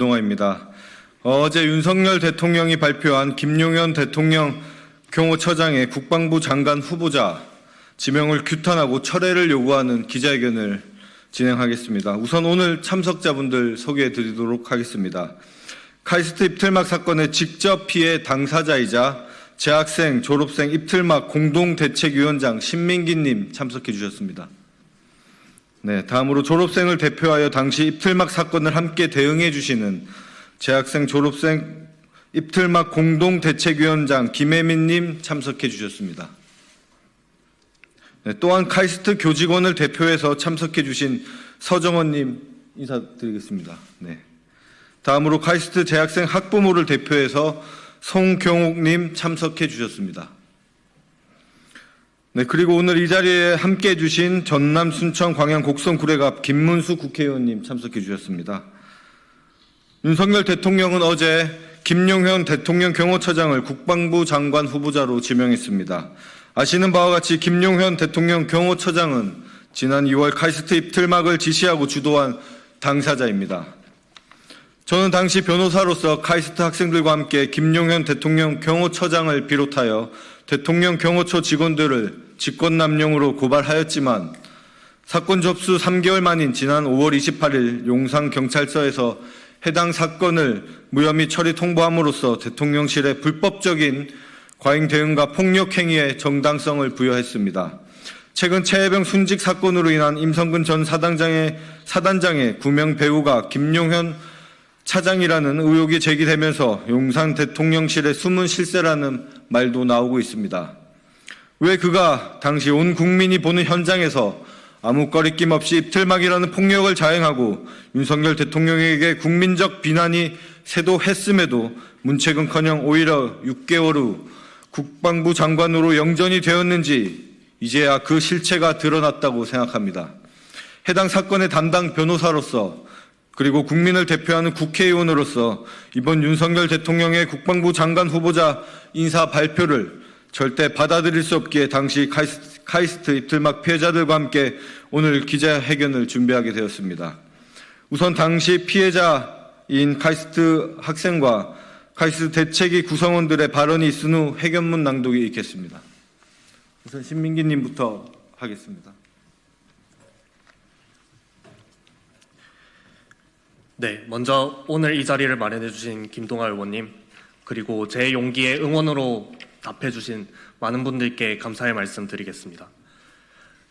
동아입니다. 어제 윤석열 대통령이 발표한 김용현 대통령 경호처장의 국방부 장관 후보자 지명을 규탄하고 철회를 요구하는 기자회견을 진행하겠습니다. 우선 오늘 참석자분들 소개해 드리도록 하겠습니다. 카이스트 입틀막 사건의 직접 피해 당사자이자 재학생, 졸업생 입틀막 공동대책위원장 신민기님 참석해 주셨습니다. 네, 다음으로 졸업생을 대표하여 당시 입틀막 사건을 함께 대응해 주시는 재학생, 졸업생 입틀막 공동대책위원장 김혜민님 참석해 주셨습니다. 네, 또한 카이스트 교직원을 대표해서 참석해 주신 서정원님 인사드리겠습니다. 네. 다음으로 카이스트 재학생 학부모를 대표해서 송경옥님 참석해 주셨습니다. 네, 그리고 오늘 이 자리에 함께 해주신 전남, 순천, 광양, 곡성, 구례갑 김문수 국회의원님 참석해 주셨습니다. 윤석열 대통령은 어제 김용현 대통령 경호처장을 국방부 장관 후보자로 지명했습니다. 아시는 바와 같이 김용현 대통령 경호처장은 지난 2월 카이스트 입틀막을 지시하고 주도한 당사자입니다. 저는 당시 변호사로서 카이스트 학생들과 함께 김용현 대통령 경호처장을 비롯하여 대통령 경호처 직원들을 직권남용으로 고발하였지만 사건 접수 3개월 만인 지난 5월 28일 용산경찰서에서 해당 사건을 무혐의 처리 통보함으로써 대통령실의 불법적인 과잉 대응과 폭력 행위에 정당성을 부여했습니다. 최근 최혜병 순직 사건으로 인한 임성근 전 사단장의 구명 배우가 김용현 차장이라는 의혹이 제기되면서 용산 대통령실의 숨은 실세라는 말도 나오고 있습니다. 왜 그가 당시 온 국민이 보는 현장에서 아무 꺼리낌 없이 입틀막이라는 폭력을 자행하고 윤석열 대통령에게 국민적 비난이 쇄도했음에도 문책은커녕 오히려 6개월 후 국방부 장관으로 영전이 되었는지 이제야 그 실체가 드러났다고 생각합니다. 해당 사건의 담당 변호사로서 그리고 국민을 대표하는 국회의원으로서 이번 윤석열 대통령의 국방부 장관 후보자 인사 발표를 절대 받아들일 수 없기에 당시 카이스트 입틀막 피해자들과 함께 오늘 기자회견을 준비하게 되었습니다. 우선 당시 피해자인 카이스트 학생과 카이스트 대책위 구성원들의 발언이 있은 후 회견문 낭독이 있겠습니다. 우선 신민기님부터 하겠습니다. 네, 먼저 오늘 이 자리를 마련해 주신 김동아 의원님, 그리고 제 용기에 응원으로 답해 주신 많은 분들께 감사의 말씀 드리겠습니다.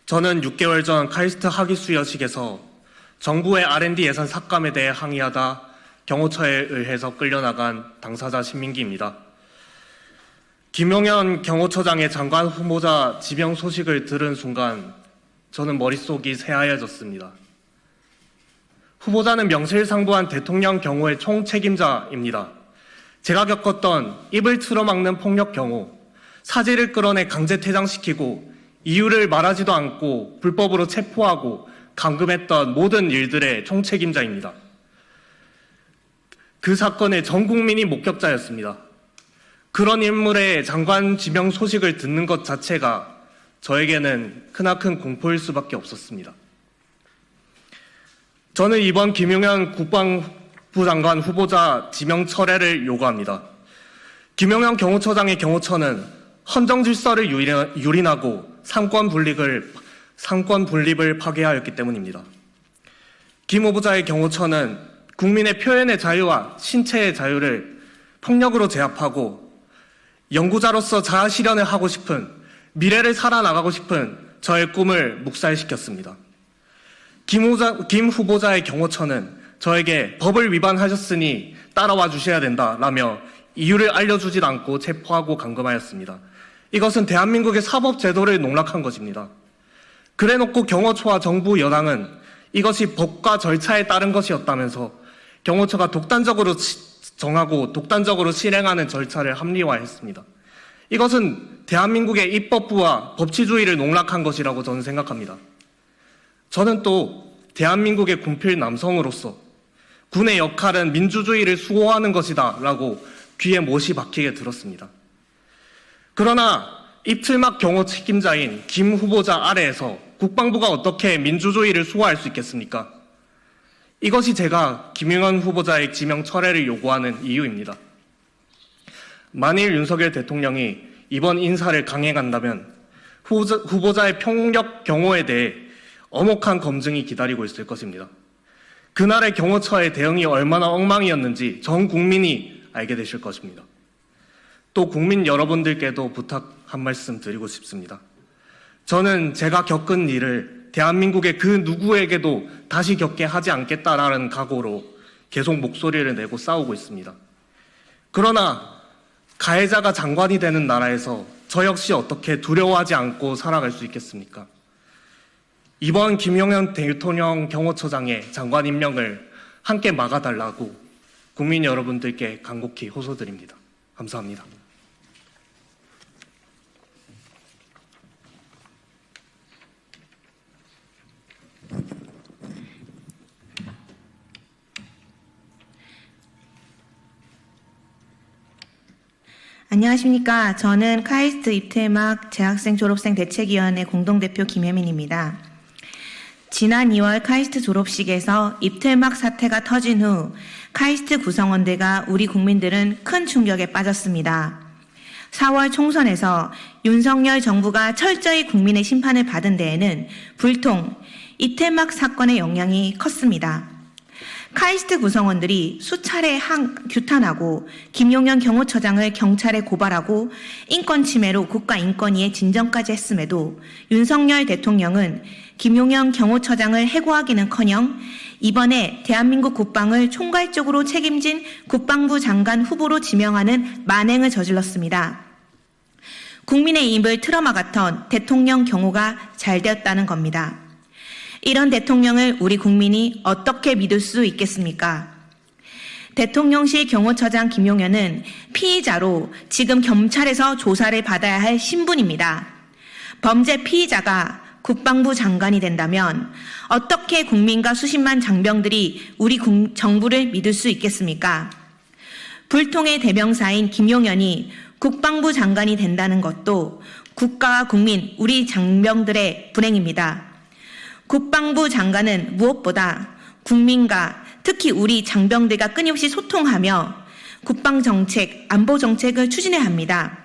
저는 6개월 전 카이스트 학위 수여식에서 정부의 R&D 예산 삭감에 대해 항의하다 경호처에 의해서 끌려나간 당사자 신민기입니다. 김용현 경호처장의 장관 후보자 지명 소식을 들은 순간 저는 머릿속이 새하얘졌습니다. 후보자는 명실상부한 대통령 경호의 총책임자입니다. 제가 겪었던 입을 틀어막는 폭력 경호, 사지를 끌어내 강제 퇴장시키고 이유를 말하지도 않고 불법으로 체포하고 감금했던 모든 일들의 총책임자입니다. 그 사건의 전 국민이 목격자였습니다. 그런 인물의 장관 지명 소식을 듣는 것 자체가 저에게는 크나큰 공포일 수밖에 없었습니다. 저는 이번 김용현 국방부 장관 후보자 지명 철회를 요구합니다. 김용현 경호처장의 경호처는 헌정 질서를 유린하고 상권 분립을 파괴하였기 때문입니다. 김 후보자의 경호처는 국민의 표현의 자유와 신체의 자유를 폭력으로 제압하고 연구자로서 자아 실현을 하고 싶은, 미래를 살아나가고 싶은 저의 꿈을 묵살시켰습니다. 김 후보자의 경호처는 저에게 법을 위반하셨으니 따라와 주셔야 된다라며 이유를 알려주질 않고 체포하고 감금하였습니다. 이것은 대한민국의 사법제도를 농락한 것입니다. 그래놓고 경호처와 정부 여당은 이것이 법과 절차에 따른 것이었다면서 경호처가 독단적으로 정하고 독단적으로 실행하는 절차를 합리화했습니다. 이것은 대한민국의 입법부와 법치주의를 농락한 것이라고 저는 생각합니다. 저는 또 대한민국의 군필 남성으로서 군의 역할은 민주주의를 수호하는 것이다 라고 귀에 못이 박히게 들었습니다. 그러나 입틀막 경호 책임자인 김 후보자 아래에서 국방부가 어떻게 민주주의를 수호할 수 있겠습니까? 이것이 제가 김용현 후보자의 지명 철회를 요구하는 이유입니다. 만일 윤석열 대통령이 이번 인사를 강행한다면 후보자의 폭력 경호에 대해 엄혹한 검증이 기다리고 있을 것입니다. 그날의 경호처의 대응이 얼마나 엉망이었는지 전 국민이 알게 되실 것입니다. 또 국민 여러분들께도 부탁 한 말씀 드리고 싶습니다. 저는 제가 겪은 일을 대한민국의 그 누구에게도 다시 겪게 하지 않겠다라는 각오로 계속 목소리를 내고 싸우고 있습니다. 그러나 가해자가 장관이 되는 나라에서 저 역시 어떻게 두려워하지 않고 살아갈 수 있겠습니까? 이번 김용현 대통령 경호처장의 장관 임명을 함께 막아달라고 국민 여러분들께 간곡히 호소드립니다. 감사합니다. 안녕하십니까. 저는 카이스트 입퇴막 재학생 졸업생 대책위원회 공동대표 김혜민입니다. 지난 2월 카이스트 졸업식에서 입퇴막 사태가 터진 후 카이스트 구성원들과 우리 국민들은 큰 충격에 빠졌습니다. 4월 총선에서 윤석열 정부가 철저히 국민의 심판을 받은 데에는 불통, 입퇴막 사건의 영향이 컸습니다. 카이스트 구성원들이 수차례 규탄하고 김용현 경호처장을 경찰에 고발하고 인권 침해로 국가인권위에 진정까지 했음에도 윤석열 대통령은 김용현 경호처장을 해고하기는커녕 이번에 대한민국 국방을 총괄적으로 책임진 국방부 장관 후보로 지명하는 만행을 저질렀습니다. 국민의 입을 틀어막았던 대통령 경호가 잘 되었다는 겁니다. 이런 대통령을 우리 국민이 어떻게 믿을 수 있겠습니까? 대통령실 경호처장 김용현은 피의자로 지금 경찰에서 조사를 받아야 할 신분입니다. 범죄 피의자가 국방부 장관이 된다면 어떻게 국민과 수십만 장병들이 우리 정부를 믿을 수 있겠습니까? 불통의 대명사인 김용현이 국방부 장관이 된다는 것도 국가와 국민, 우리 장병들의 불행입니다. 국방부 장관은 무엇보다 국민과 특히 우리 장병들과 끊임없이 소통하며 국방정책, 안보정책을 추진해야 합니다.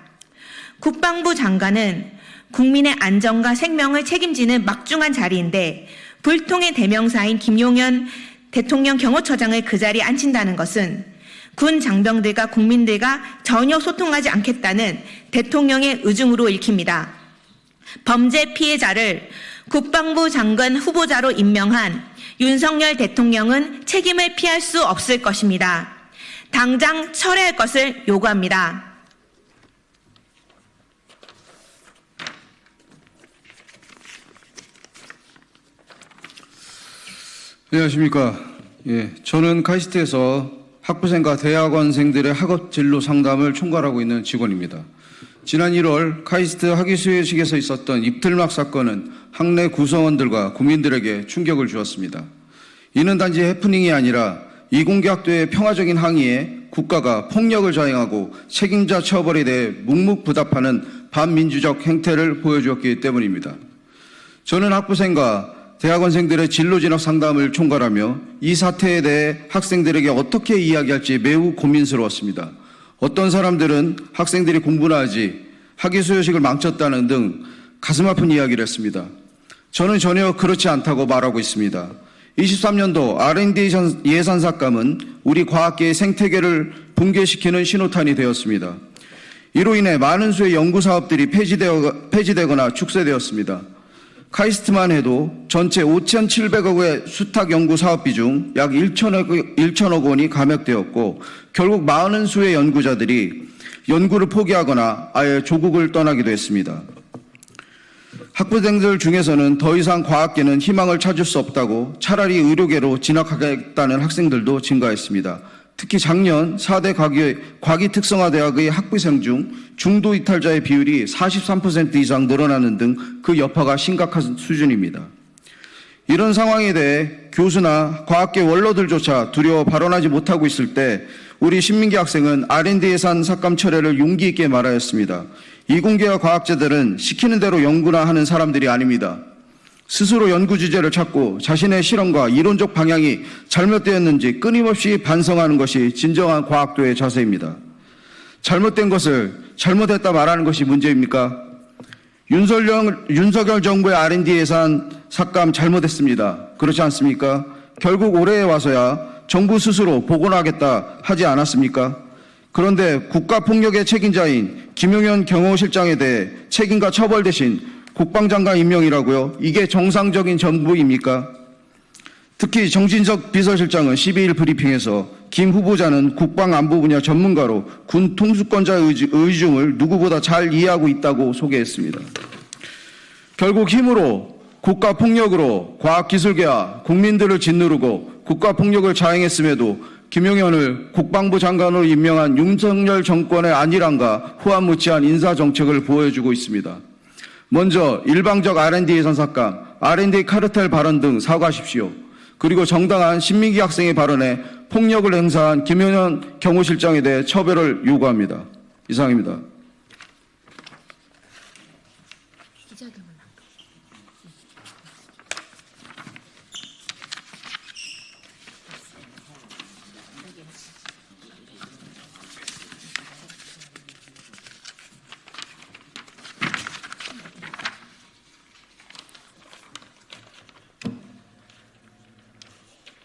국방부 장관은 국민의 안전과 생명을 책임지는 막중한 자리인데 불통의 대명사인 김용현 대통령 경호처장을 그 자리에 앉힌다는 것은 군 장병들과 국민들과 전혀 소통하지 않겠다는 대통령의 의중으로 읽힙니다. 범죄 피해자를 국방부 장관 후보자로 임명한 윤석열 대통령은 책임을 피할 수 없을 것입니다. 당장 철회할 것을 요구합니다. 안녕하십니까. 저는 카이스트에서 학부생과 대학원생들의 학업 진로 상담을 총괄하고 있는 직원입니다. 지난 1월 카이스트 학위 수여식에서 있었던 입틀막 사건은 학내 구성원들과 국민들에게 충격을 주었습니다. 이는 단지 해프닝이 아니라 이공계학도의 평화적인 항의에 국가가 폭력을 자행하고 책임자 처벌에 대해 묵묵부답하는 반민주적 행태를 보여주었기 때문입니다. 저는 학부생과 대학원생들의 진로진학 상담을 총괄하며 이 사태에 대해 학생들에게 어떻게 이야기할지 매우 고민스러웠습니다. 어떤 사람들은 학생들이 공부나 하지 학위 수여식을 망쳤다는 등 가슴 아픈 이야기를 했습니다. 저는 전혀 그렇지 않다고 말하고 있습니다. 23년도 R&D 예산 삭감은 우리 과학계의 생태계를 붕괴시키는 신호탄이 되었습니다. 이로 인해 많은 수의 연구사업들이 폐지되거나 축소되었습니다. 카이스트만 해도 전체 5,700억의 수탁 연구 사업비 중 약 1천억 원이 감액되었고 결국 많은 수의 연구자들이 연구를 포기하거나 아예 조국을 떠나기도 했습니다. 학부생들 중에서는 더 이상 과학계는 희망을 찾을 수 없다고 차라리 의료계로 진학하겠다는 학생들도 증가했습니다. 특히 작년 4대 과기특성화대학의 학부생 중 중도 이탈자의 비율이 43% 이상 늘어나는 등 그 여파가 심각한 수준입니다. 이런 상황에 대해 교수나 과학계 원로들조차 두려워 발언하지 못하고 있을 때 우리 신민기 학생은 R&D 예산 삭감 철회를 용기 있게 말하였습니다. 이공계와 과학자들은 시키는 대로 연구나 하는 사람들이 아닙니다. 스스로 연구 주제를 찾고 자신의 실험과 이론적 방향이 잘못되었는지 끊임없이 반성하는 것이 진정한 과학도의 자세입니다. 잘못된 것을 잘못했다 말하는 것이 문제입니까? 윤석열 정부의 R&D 예산 삭감 잘못했습니다. 그렇지 않습니까? 결국 올해에 와서야 정부 스스로 복원하겠다 하지 않았습니까? 그런데 국가폭력의 책임자인 김용현 경호실장에 대해 책임과 처벌 대신 국방장관 임명이라고요? 이게 정상적인 정부입니까? 특히 정진석 비서실장은 12일 브리핑에서 김 후보자는 국방안보 분야 전문가로 군 통수권자의 의중을 누구보다 잘 이해하고 있다고 소개했습니다. 결국 힘으로 국가폭력으로 과학기술계와 국민들을 짓누르고 국가폭력을 자행했음에도 김용현을 국방부 장관으로 임명한 윤석열 정권의 안일함과 후한무치한 인사정책을 보여주고 있습니다. 먼저 일방적 R&D 예산 삭감, R&D 카르텔 발언 등 사과하십시오. 그리고 정당한 신민기 학생의 발언에 폭력을 행사한 김용현 경호실장에 대해 처벌을 요구합니다. 이상입니다.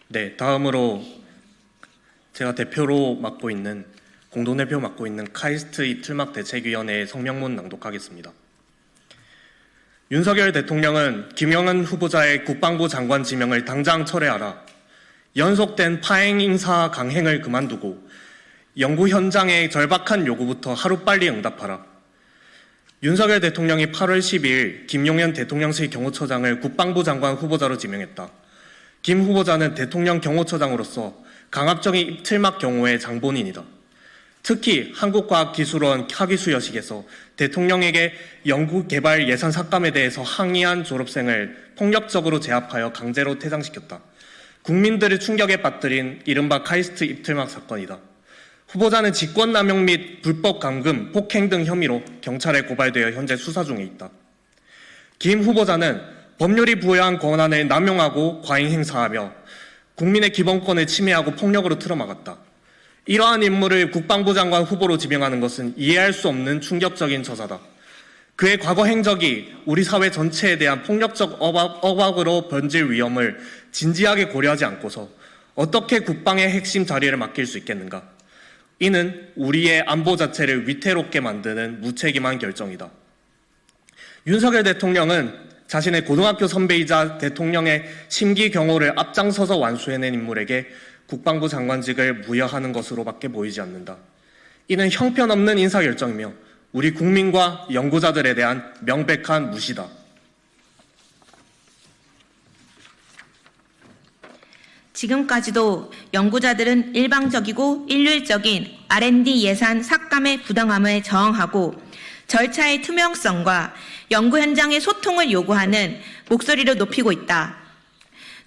네, 다음으로 제가 공동대표 맡고 있는 카이스트 입틀막 대책위원회의 성명문 낭독하겠습니다. 윤석열 대통령은 김영은 후보자의 국방부 장관 지명을 당장 철회하라. 연속된 파행 인사 강행을 그만두고 연구 현장의 절박한 요구부터 하루빨리 응답하라. 윤석열 대통령이 8월 12일 김용현 대통령실 경호처장을 국방부 장관 후보자로 지명했다. 김 후보자는 대통령 경호처장으로서 강압적인 입틀막 경호의 장본인이다. 특히 한국과학기술원 학위수 여식에서 대통령에게 연구개발 예산 삭감에 대해서 항의한 졸업생을 폭력적으로 제압하여 강제로 퇴장시켰다. 국민들을 충격에 빠뜨린 이른바 카이스트 입틀막 사건이다. 후보자는 직권남용 및 불법 감금, 폭행 등 혐의로 경찰에 고발되어 현재 수사 중에 있다. 김 후보자는 법률이 부여한 권한을 남용하고 과잉 행사하며 국민의 기본권을 침해하고 폭력으로 틀어막았다. 이러한 인물을 국방부 장관 후보로 지명하는 것은 이해할 수 없는 충격적인 처사다. 그의 과거 행적이 우리 사회 전체에 대한 폭력적 억압으로 번질 위험을 진지하게 고려하지 않고서 어떻게 국방의 핵심 자리를 맡길 수 있겠는가? 이는 우리의 안보 자체를 위태롭게 만드는 무책임한 결정이다. 윤석열 대통령은 자신의 고등학교 선배이자 대통령의 심기 경호를 앞장서서 완수해낸 인물에게 국방부 장관직을 부여하는 것으로밖에 보이지 않는다. 이는 형편없는 인사결정이며 우리 국민과 연구자들에 대한 명백한 무시다. 지금까지도 연구자들은 일방적이고 일률적인 R&D 예산 삭감의 부당함에 저항하고 절차의 투명성과 연구 현장의 소통을 요구하는 목소리를 높이고 있다.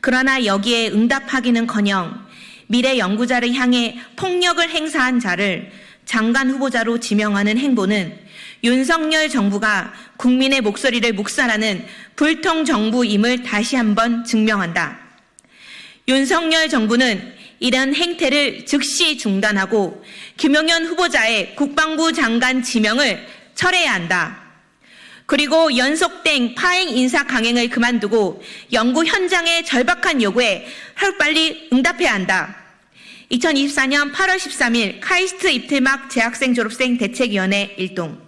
그러나 여기에 응답하기는커녕 미래 연구자를 향해 폭력을 행사한 자를 장관 후보자로 지명하는 행보는 윤석열 정부가 국민의 목소리를 묵살하는 불통 정부임을 다시 한번 증명한다. 윤석열 정부는 이런 행태를 즉시 중단하고 김용현 후보자의 국방부 장관 지명을 철회해야 한다. 그리고 연속된 파행 인사 강행을 그만두고 연구 현장의 절박한 요구에 하루빨리 응답해야 한다. 2024년 8월 13일 카이스트 입틀막 재학생 졸업생 대책위원회 일동.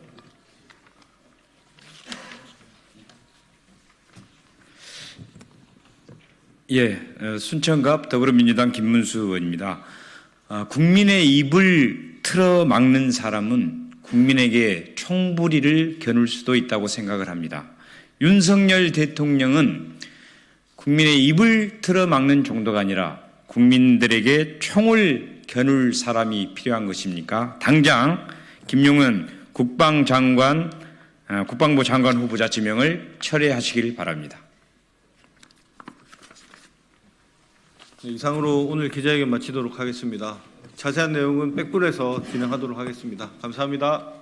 순천갑 더불어민주당 김문수 의원입니다. 국민의 입을 틀어막는 사람은 국민에게 총부리를 겨눌 수도 있다고 생각을 합니다. 윤석열 대통령은 국민의 입을 틀어막는 정도가 아니라 국민들에게 총을 겨눌 사람이 필요한 것입니까? 당장 김용은 국방부 장관 후보자 지명을 철회하시길 바랍니다. 이상으로 오늘 기자회견 마치도록 하겠습니다. 자세한 내용은 백불에서 진행하도록 하겠습니다. 감사합니다.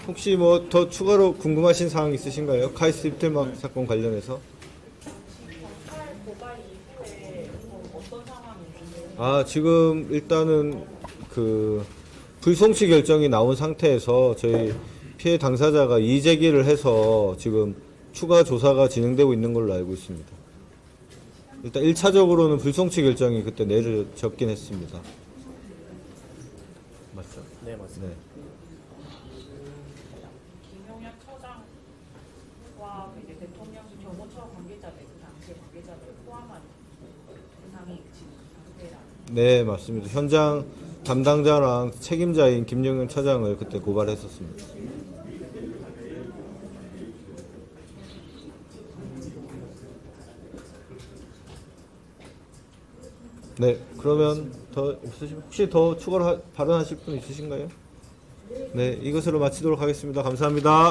혹시 뭐 더 추가로 궁금하신 사항 있으신가요? 카이스트 입틀막 사건 관련해서? 지금 일단은 그 불송치 결정이 나온 상태에서 저희 피해 당사자가 이의 제기를 해서 지금 추가 조사가 진행되고 있는 걸로 알고 있습니다. 일단 1차적으로는 불송치 결정이 그때 내려졌긴 했습니다. 맞죠? 네, 맞습니다. 네. 김용현 처장과 이제 대통령실 경호처 관계자들, 그 당시의 관계자들 포함한 대상이 지금 상태라. 네, 맞습니다. 현장 담당자랑 책임자인 김용현 차장을 그때 고발했었습니다. 네, 그러면 혹시 더 추가로 발언하실 분 있으신가요? 네, 이것으로 마치도록 하겠습니다. 감사합니다.